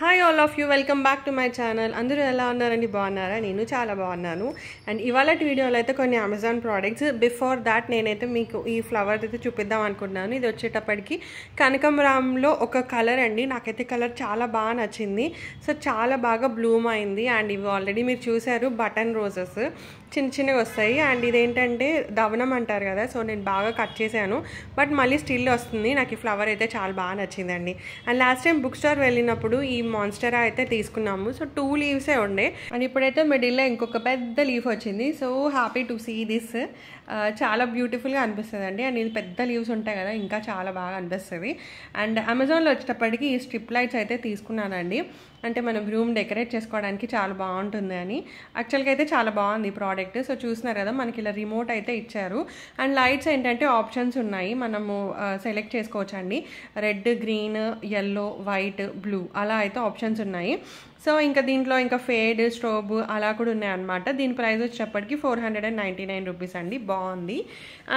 Hi all of you, welcome back to my channel. అందరూ ఎలా ఉన్నారండి? బాగున్నారా? నేను చాలా బాగున్నాను. అండ్ ఇవాళ వీడియోలో అయితే కొన్ని అమెజాన్ ప్రోడక్ట్స్. బిఫోర్ దాట్ నేనైతే మీకు ఈ ఫ్లవర్ అయితే చూపిద్దాం అనుకుంటున్నాను. ఇది వచ్చేటప్పటికి కనకంబరంలో ఒక కలర్ అండి. నాకైతే కలర్ చాలా బాగా నచ్చింది. సో చాలా బాగా బ్లూమ్ అయింది. అండ్ ఇవి ఆల్రెడీ మీరు చూసారు, బటన్ రోజెస్ చిన్న చిన్నగా వస్తాయి. అండ్ ఇదేంటంటే దవనం అంటారు కదా, సో నేను బాగా కట్ చేశాను, బట్ మళ్ళీ స్టిల్ వస్తుంది. నాకు ఈ ఫ్లవర్ అయితే చాలా బాగా నచ్చిందండి. And last time book store వెళ్ళినప్పుడు ఈ మాన్స్టెరా అయితే తీసుకున్నాము. సో 2 లీవ్సే ఉండే, అండ్ ఇప్పుడైతే మిడిల్లో ఇంకొక పెద్ద లీఫ్ వచ్చింది. So happy to see this. చాలా బ్యూటిఫుల్గా అనిపిస్తుంది అండి. అండ్ ఇది పెద్ద లీవ్స్ ఉంటాయి కదా, ఇంకా చాలా బాగా అనిపిస్తుంది. అండ్ అమెజాన్లో వచ్చేటప్పటికి ఈ స్ట్రిప్ లైట్స్ అయితే తీసుకున్నానండి. అంటే మనం రూమ్ డెకరేట్ చేసుకోవడానికి చాలా బాగుంటుంది అని. యాక్చువల్గా అయితే చాలా బాగుంది ఈ ప్రోడక్ట్. సో చూస్తున్నారు కదా, మనకి ఇలా రిమోట్ అయితే ఇచ్చారు. అండ్ లైట్స్ ఏంటంటే ఆప్షన్స్ ఉన్నాయి, మనము సెలెక్ట్ చేసుకోవచ్చు అండి. Red, green, yellow, white, blue అలా అయితే ఆప్షన్స్ ఉన్నాయి. సో ఇంకా దీంట్లో ఇంకా ఫేడ్, స్ట్రోబ్ అలా కూడా ఉన్నాయన్నమాట. దీని ప్రైస్ వచ్చేటప్పటికి 499 రూపీస్ అండి. బాగుంది.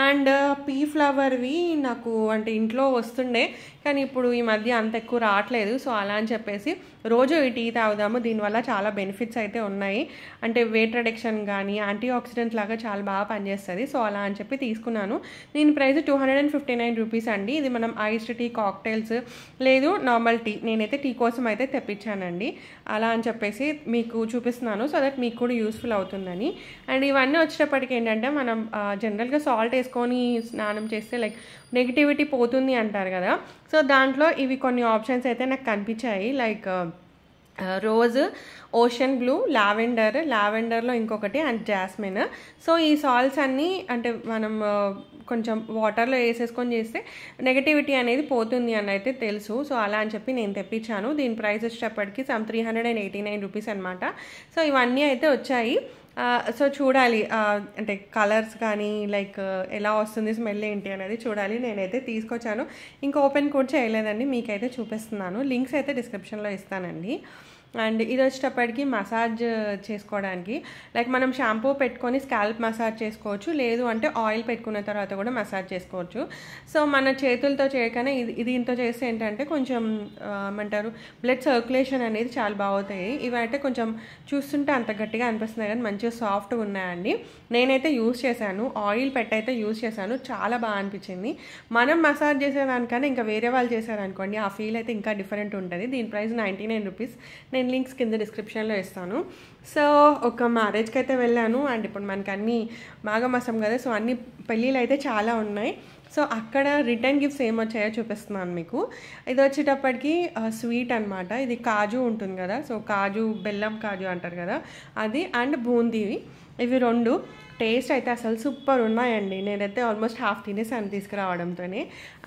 అండ్ పీ ఫ్లవర్వి నాకు అంటే ఇంట్లో వస్తుండే, కానీ ఇప్పుడు ఈ మధ్య అంత ఎక్కువ రావట్లేదు. సో అలా అని చెప్పేసి రోజు ఈ టీ తాగుదాము, దీనివల్ల చాలా బెనిఫిట్స్ అయితే ఉన్నాయి. అంటే వెయిట్ రిడక్షన్ కానీ యాంటీ ఆక్సిడెంట్ లాగా చాలా బాగా పనిచేస్తుంది. సో అలా అని చెప్పి తీసుకున్నాను. దీని ప్రైస్ 259 రూపీస్ అండి. ఇది మనం ఐస్డ్ టీ, కాక్టైల్స్ లేదు నార్మల్ టీ, నేనైతే టీ కోసం అయితే తెప్పించానండి. అలా అని చెప్పేసి మీకు చూపిస్తున్నాను, సో దట్ మీకు కూడా యూస్ఫుల్ అవుతుందని. అండ్ ఇవన్నీ వచ్చేటప్పటికి ఏంటంటే మనం జనరల్గా సాల్ట్ వేసుకొని స్నానం చేస్తే లైక్ నెగిటివిటీ పోతుంది అంటారు కదా. సో దాంట్లో ఇవి కొన్ని ఆప్షన్స్ అయితే నాకు కనిపించాయి. లైక్ రోజ్, ఓషన్ బ్లూ, లావెండర్లో ఇంకొకటి, అండ్ జాస్మిన్. సో ఈ సాల్ట్స్ అన్నీ అంటే మనం కొంచెం వాటర్లో వేసేసుకొని చేస్తే నెగటివిటీ అనేది పోతుంది అని అయితే తెలుసు. సో అలా అని చెప్పి నేను తెప్పించాను. దీని ప్రైస్ వచ్చేటప్పటికి 389 రూపీస్ అనమాట. సో ఇవన్నీ అయితే వచ్చాయి. సో చూడాలి అంటే కలర్స్ కానీ లైక్ ఎలా వస్తుంది, స్మెల్ ఏంటి అనేది చూడాలి. నేనైతే తీసుకొచ్చాను, ఇంకా ఓపెన్ కూడా చేయలేదండి. మీకైతే చూపిస్తున్నాను. లింక్స్ అయితే డిస్క్రిప్షన్లో ఇస్తానండి. అండ్ ఇది వచ్చేటప్పటికి మసాజ్ చేసుకోవడానికి, లైక్ మనం షాంపూ పెట్టుకొని స్కాల్ప్ మసాజ్ చేసుకోవచ్చు, లేదు అంటే ఆయిల్ పెట్టుకున్న తర్వాత కూడా మసాజ్ చేసుకోవచ్చు. సో మన చేతులతో చేయకనే దీంతో చేస్తే ఏంటంటే కొంచెం ఏమంటారు, బ్లడ్ సర్క్యులేషన్ అనేది చాలా బాగుతాయి. ఇవైతే కొంచెం చూస్తుంటే అంత గట్టిగా అనిపిస్తున్నాయి కానీ మంచిగా సాఫ్ట్గా ఉన్నాయండి. నేనైతే యూజ్ చేశాను, ఆయిల్ పెట్టయితే యూజ్ చేశాను, చాలా బాగా అనిపించింది. మనం మసాజ్ చేసేదానికన్నా ఇంకా వేరే వాళ్ళు చేశారనుకోండి, ఆ ఫీల్ అయితే ఇంకా డిఫరెంట్ ఉంటుంది. దీని ప్రైస్ 99 రూపీస్. నేను లింక్స్ కింద డిస్క్రిప్షన్లో ఇస్తాను. సో ఒక మ్యారేజ్కి అయితే వెళ్ళాను. అండ్ ఇప్పుడు మనకి అన్నీ మాఘమాసం కదా, సో అన్ని పెళ్ళిళ్ళు అయితే చాలా ఉన్నాయి. సో అక్కడ రిటర్న్ గిఫ్ట్స్ ఏమొచ్చాయో చూపిస్తున్నాను మీకు. ఇది వచ్చేటప్పటికి స్వీట్ అనమాట. ఇది కాజు ఉంటుంది కదా, సో కాజు, బెల్లం కాజు అంటారు కదా అది, అండ్ బూందీ. ఇవి 2 టేస్ట్ అయితే అసలు సూపర్ ఉన్నాయండి. నేనైతే ఆల్మోస్ట్ హాఫ్ తినేసాను తీసుకురావడంతోనే.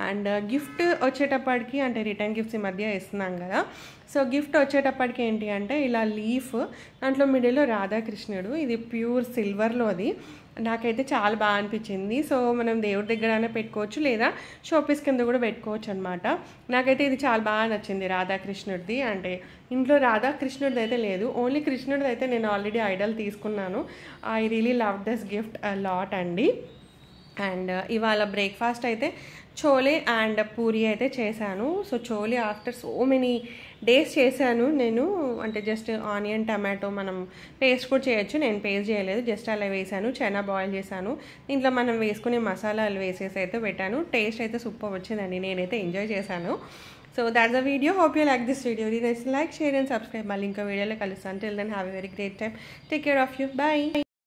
అండ్ గిఫ్ట్ వచ్చేటప్పటికి అంటే రిటర్న్ గిఫ్ట్స్ ఈ మధ్య ఇస్తున్నాం కదా, సో గిఫ్ట్ వచ్చేటప్పటికి ఏంటి అంటే ఇలా లీఫ్, దాంట్లో మిడిల్లో రాధాకృష్ణుడు, ఇది ప్యూర్ సిల్వర్లోది. నాకైతే చాలా బాగా అనిపించింది. సో మనం దేవుడి దగ్గర పెట్టుకోవచ్చు, లేదా షోపీస్ కింద కూడా పెట్టుకోవచ్చు అనమాట. నాకైతే ఇది చాలా బాగా నచ్చింది, రాధాకృష్ణుడిది. అంటే ఇంట్లో రాధాకృష్ణుడిది అయితే లేదు, ఓన్లీ కృష్ణుడిది అయితే నేను ఆల్రెడీ ఐడల్ తీసుకున్నాను. I really love this gift a lot అండి. అండ్ ఇవాళ బ్రేక్ఫాస్ట్ అయితే చోలే అండ్ పూరి అయితే చేశాను. So chole after so many days చేశాను నేను. అంటే జస్ట్ ఆనియన్, టమాటో మనం పేస్ట్ కూడా చేయొచ్చు, నేను పేస్ట్ చేయలేదు, జస్ట్ అలా వేసాను. చనా బాయిల్ చేశాను, దీంట్లో మనం వేసుకునే మసాలాలు వేసేసి అయితే పెట్టాను. టేస్ట్ అయితే సూపర్ వచ్చిందండి, నేనైతే ఎంజాయ్ చేశాను. So that's the video. Hope you like this video. Please like, share and subscribe. మళ్ళీ ఇంకో వీడియోలో కలుస్తాను. Till then have a very great time. Take care of you. Bye.